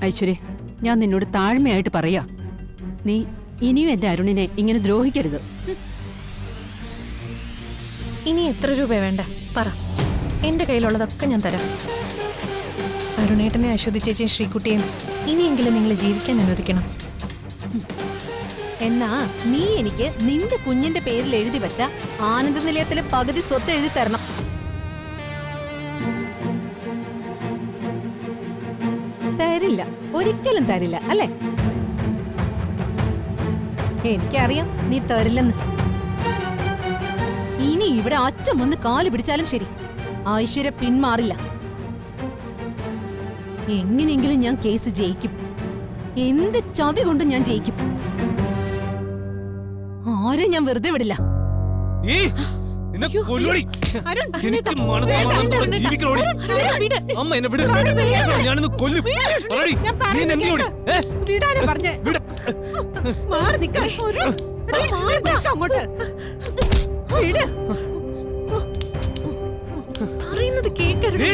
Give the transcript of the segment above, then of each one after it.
ഐശ്വര്യ, ഞാൻ നിന്നോട് താഴ്മയായിട്ട് പറയാ, നീ ഇനിയും എന്റെ അരുണിനെ ഇങ്ങനെ ദ്രോഹിക്കരുത്. ഇനി എത്ര രൂപ വേണ്ട പറ, എന്റെ കയ്യിലുള്ളതൊക്കെ ഞാൻ തരാം. അരുണേട്ടനെ, അശ്വതി ചേച്ചിയും ശ്രീകുട്ടിയും ഇനിയെങ്കിലും നിങ്ങൾ ജീവിക്കാൻ അനുവദിക്കണം. എന്നാ നീ എനിക്ക് നിന്റെ കുഞ്ഞിന്റെ പേരിൽ എഴുതി വെച്ച ആനന്ദ നിലയത്തിലെ പകുതി സ്വത്ത് എഴുതി തരണം. തരില്ല, ഒരിക്കലും തരില്ല അല്ലേ? എനിക്കറിയാം നീ തരില്ലെന്ന്. ഇനി ഇവിടെ അച്ഛൻ വന്ന് കാല് പിടിച്ചാലും ശരി, ഐശ്വര്യ പിന്മാറില്ല. എങ്ങനെയെങ്കിലും ഞാൻ കേസ് ജയിക്കും. എന്ത് ചതി കൊണ്ടും ഞാൻ ജയിക്കും. ആരും ഞാൻ വെറുതെ വിടില്ല. പറയുന്നത് കേക്കരുത്.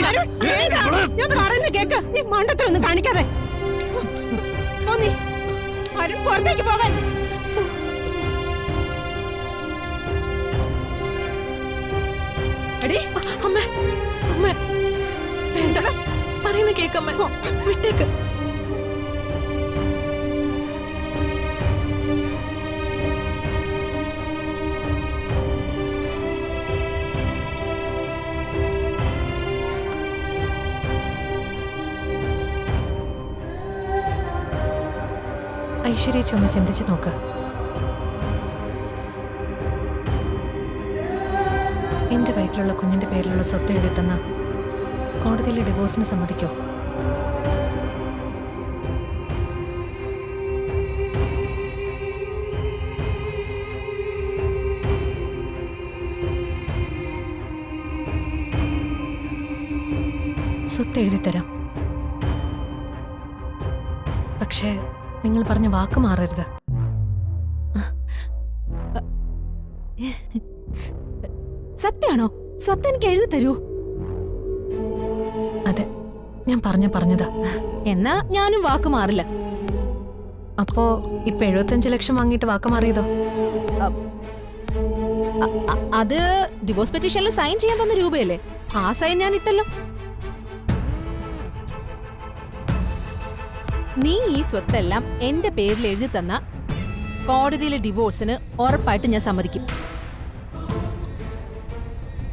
ഞാൻ പറയുന്നത് കേക്ക്. നീ മണ്ടത്തിലൊന്നും കാണിക്കാതെ പുറത്തേക്ക് പോകാൻ. അമ്മ അമ്മ വേണ്ട, പറയുന്ന കേക്കമ്മ, വിട്ടേക്ക്. ഐശ്വര്യ ഒന്ന് ചിന്തിച്ചു നോക്ക്. എന്റെ വയറ്റിലുള്ള കുഞ്ഞിന്റെ പേരിലുള്ള സ്വത്ത് എഴുതി തന്ന കോടതിയിലെ ഡിവോഴ്സിന് സമ്മതിക്കോ? സ്വത്ത് എഴുതി തരാം, പക്ഷേ നിങ്ങൾ പറഞ്ഞ വാക്ക് മാറരുത്. സത്യാണോ? സ്വത്ത് എനിക്ക് എഴുതി തരൂ. അതെ, ഞാൻ പറഞ്ഞതാ. എന്നാ ഞാനും വാക്ക് മാറില്ല. അപ്പോ ഇപ്പൊ 75 ലക്ഷം വാങ്ങിയിട്ട് വാക്ക് മാറിയതോ? അത് ഡിവോഴ്സ് പെറ്റീഷനിൽ സൈൻ ചെയ്യാൻ തന്ന രൂപയല്ലേ? ആ സൈൻ ഞാൻ ഇട്ടല്ലോ. നീ ഈ സ്വത്തെല്ലാം എന്റെ പേരിൽ എഴുതി തന്ന കോടതിയിലെ ഡിവോഴ്സിന് ഉറപ്പായിട്ട് ഞാൻ സമ്മതിക്കും.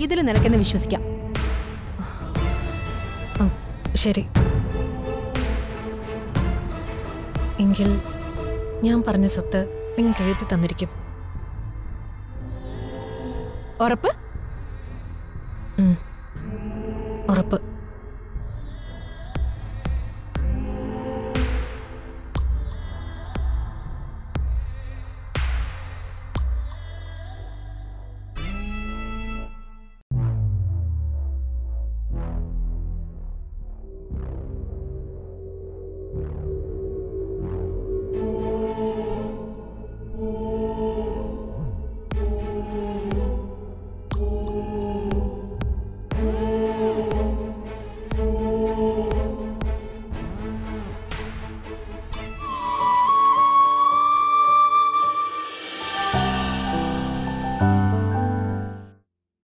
ഇതിൽ നിനക്കെന്നെ വിശ്വസിക്കാം. ശരി, എങ്കിൽ ഞാൻ പറഞ്ഞ സ്വത്ത് നിങ്ങൾക്ക് എഴുതി തന്നിരിക്കും. ഉറപ്പ്?